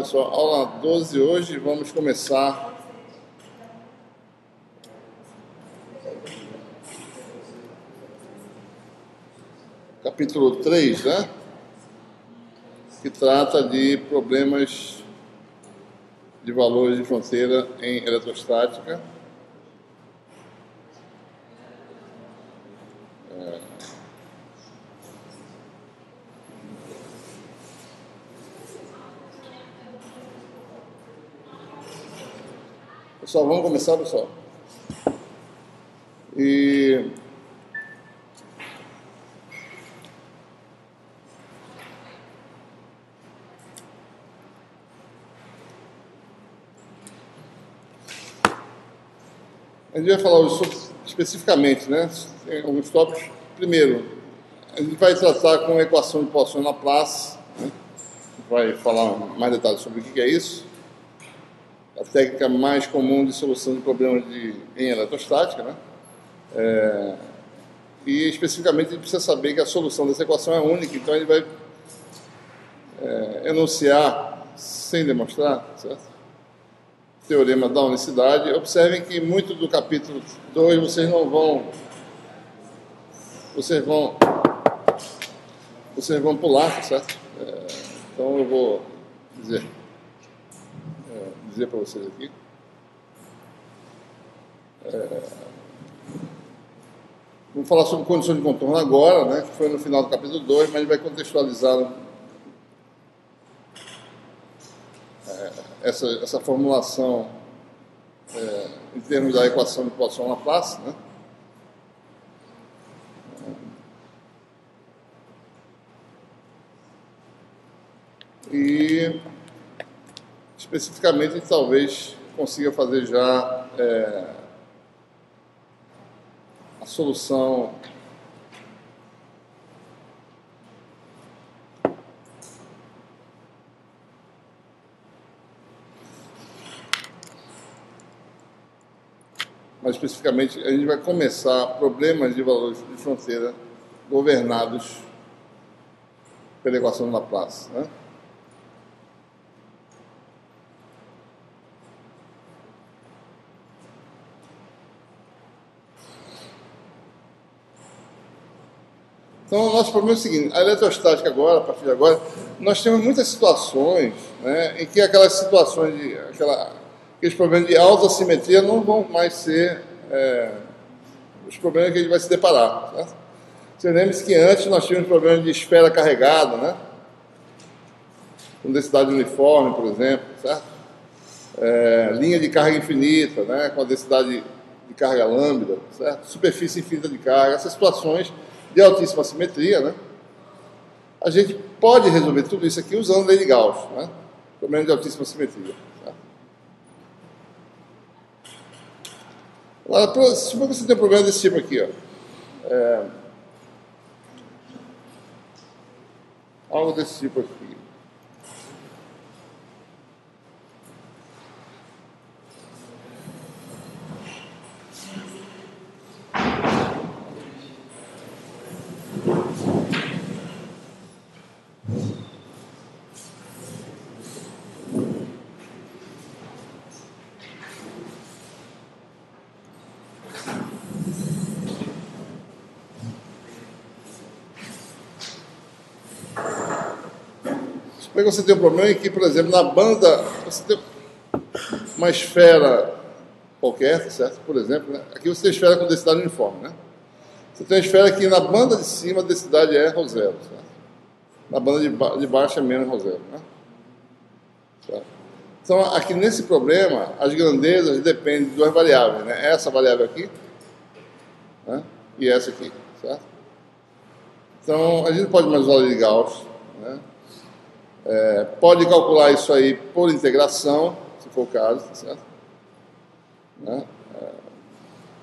pessoal, aula 12 hoje, vamos começar capítulo 3, né? Que trata de problemas de valores de fronteira em eletrostática. Pessoal, vamos começar, pessoal. A gente vai falar hoje especificamente, né? Tem alguns tópicos. Primeiro, a gente vai tratar com a equação de Poisson-Laplace, né? Vai falar mais detalhes sobre o que é isso. A técnica mais comum de solução de problemas em eletrostática, né? E especificamente a gente precisa saber que a solução dessa equação é única, então ele vai enunciar sem demonstrar, certo? Teorema da unicidade. Observem que muito do capítulo 2 vocês vão pular, certo? Então eu vou dizer para vocês aqui. Vamos falar sobre condições de contorno agora, né, que foi no final do capítulo 2, mas a gente vai contextualizar essa formulação em termos da equação de Poisson-Laplace, né? E especificamente a gente talvez consiga fazer já a solução mas especificamente a gente vai começar problemas de valores de fronteira governados pela equação de Laplace, né? Então, o nosso problema é o seguinte: a eletrostática agora, a partir de agora, nós temos muitas situações, né, em que aquelas situações aqueles problemas de alta simetria não vão mais ser os problemas que a gente vai se deparar, certo? Você lembra-se que antes nós tínhamos problemas de esfera carregada, né? Com densidade uniforme, por exemplo, certo? Linha de carga infinita, né, com a densidade de carga lambda, certo? Superfície infinita de carga, essas situações de altíssima simetria, né? A gente pode resolver tudo isso aqui usando a lei de Gauss, né? Problema de altíssima simetria. Tá? Agora, supor que você tem um problema desse tipo aqui, ó. Algo desse tipo aqui. Como é que você tem um problema em que, por exemplo, na banda, você tem uma esfera qualquer, certo? Por exemplo, né? Aqui você tem esfera com densidade uniforme, né? Você tem uma esfera que na banda de cima a densidade é ρ0, certo? Na banda de baixo é menos ρ0, né? Certo? Então, aqui nesse problema, as grandezas dependem de duas variáveis, né? Essa variável aqui, né? E essa aqui, certo? Então, a gente pode mais usar a lei de Gauss, né? Pode calcular isso aí por integração, se for o caso, certo? Né?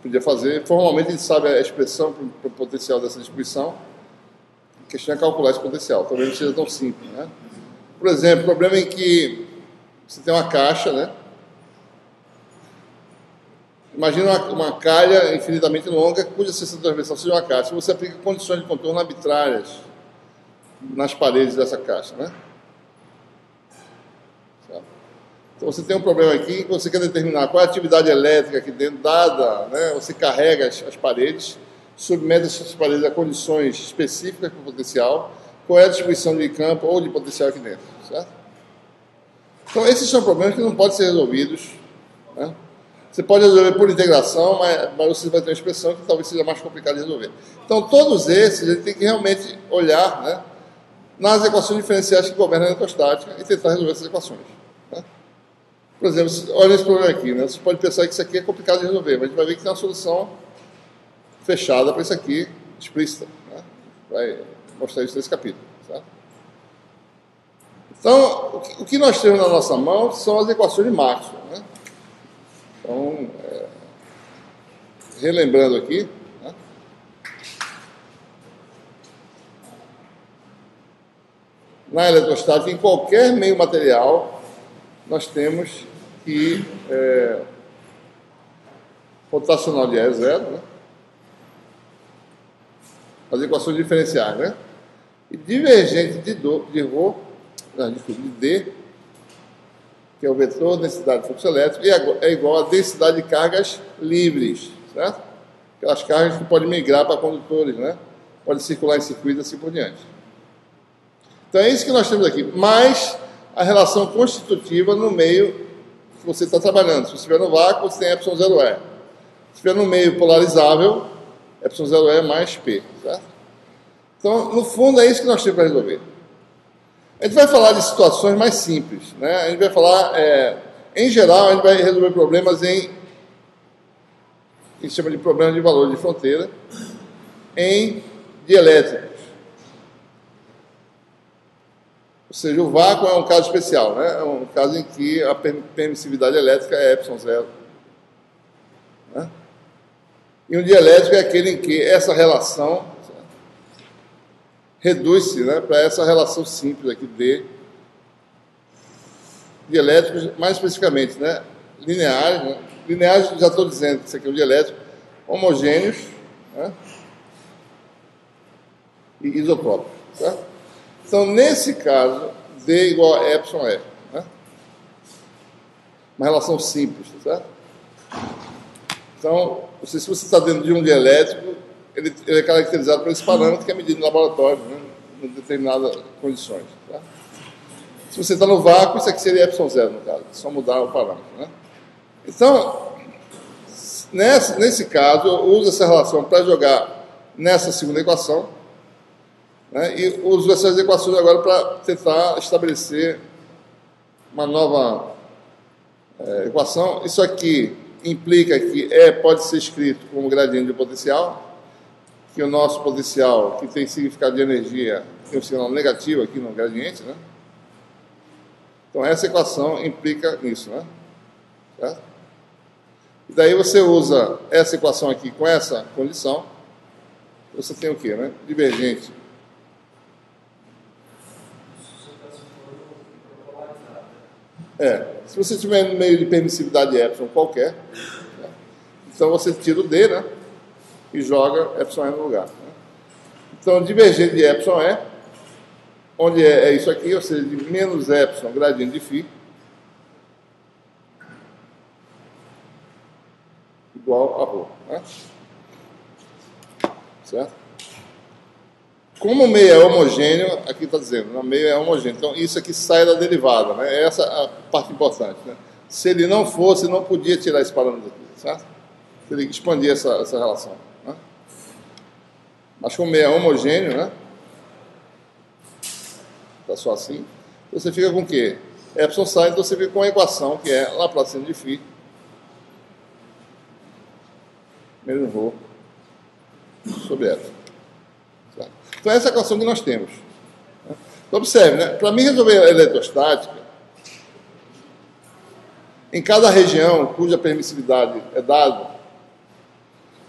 Podia fazer. Formalmente a gente sabe a expressão para o potencial dessa distribuição. A questão é calcular esse potencial. Talvez não seja tão simples, né? Por exemplo, o problema em que você tem uma caixa, né? Imagina uma calha infinitamente longa cuja seção transversal seja uma caixa. Você aplica condições de contorno arbitrárias nas paredes dessa caixa, né? Então você tem um problema aqui que você quer determinar qual é a atividade elétrica aqui dentro, dada, né? Você carrega as paredes, submete essas paredes a condições específicas para o potencial, qual é a distribuição de campo ou de potencial aqui dentro, certo? Então esses são problemas que não podem ser resolvidos, né? Você pode resolver por integração, mas você vai ter uma expressão que talvez seja mais complicada de resolver. Então todos esses, a gente tem que realmente olhar, né, nas equações diferenciais que governam a eletrostática e tentar resolver essas equações. Né? Por exemplo, olha esse problema aqui, né? Você pode pensar que isso aqui é complicado de resolver, mas a gente vai ver que tem uma solução fechada para isso aqui, explícita. Né? Vai mostrar isso nesse capítulo. Certo? Então, o que nós temos na nossa mão são as equações de Maxwell. Né? Então, relembrando aqui, né? Na eletrostática, em qualquer meio material, nós temos que rotacional de E é zero, né? As equações diferenciais, né? E divergente de D, que é o vetor densidade de fluxo elétrico, é igual a densidade de cargas livres, certo? Aquelas cargas que podem migrar para condutores, né? Podem circular em circuito e assim por diante. Então é isso que nós temos aqui, mais a relação constitutiva no meio que você está trabalhando. Se você estiver no vácuo, você tem ε0E. Se estiver no meio polarizável, ε0E mais P, certo? Então, no fundo, é isso que nós temos para resolver. A gente vai falar de situações mais simples, né? A gente vai falar, em geral, a gente vai resolver problemas que se chama de problema de valor de fronteira, em dielétricos. Ou seja, o vácuo é um caso especial, né? É um caso em que a permissividade elétrica é ε0. Né? E um dielétrico é aquele em que essa relação reduz-se, né, para essa relação simples aqui de dielétricos, mais especificamente, né, lineares. Né? Lineares, já estou dizendo que isso aqui é um dielétrico, homogêneos, né, e isotrópicos. Certo? Então, nesse caso, D igual a εE. Né? Uma relação simples, certo? Então, se você está dentro de um dielétrico, ele é caracterizado por esse parâmetro que é medido no laboratório, né, em determinadas condições. Tá? Se você está no vácuo, isso aqui seria ε0, no caso, só mudar o parâmetro. Né? Então, nesse caso, eu uso essa relação para jogar nessa segunda equação, né, e uso essas equações agora para tentar estabelecer uma nova equação. Isso aqui implica que E pode ser escrito como gradiente de potencial, que o nosso potencial, que tem significado de energia, tem um sinal negativo aqui no gradiente, né? Então, essa equação implica nisso, né? Certo? E daí você usa essa equação aqui com essa condição, você tem o quê, né? Divergente. Se você tiver no meio de permissividade epsilon qualquer, né? Então você tira o D, né? E joga εE no lugar. Né? Então, divergente de εE, onde é isso aqui, ou seja, de menos ε, gradiente de φ, igual a ρ. Né? Certo? Como o meio é homogêneo, aqui está dizendo, o meio é homogêneo, então isso aqui sai da derivada, né? Essa é a parte importante. Né? Se ele não fosse, não podia tirar esse parâmetro aqui, certo? Teria que expandir essa relação. Né? Mas como o meio é homogêneo, né? Está só assim. Então você fica com o quê? Epsilon sai, então você fica com a equação que é Laplaciano de φ menos ρ sobre epsilon. Certo? Então essa é a equação que nós temos. Então observe, né? Para mim resolver a eletrostática, em cada região cuja permissividade é dada,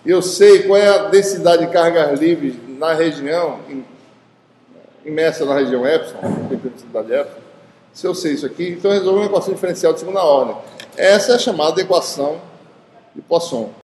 eu sei qual é a densidade de cargas livres na região, imersa na região epsilon, tem permissividade epsilon. Se eu sei isso aqui, então eu resolvo uma equação diferencial de segunda ordem. Essa é a chamada equação de Poisson.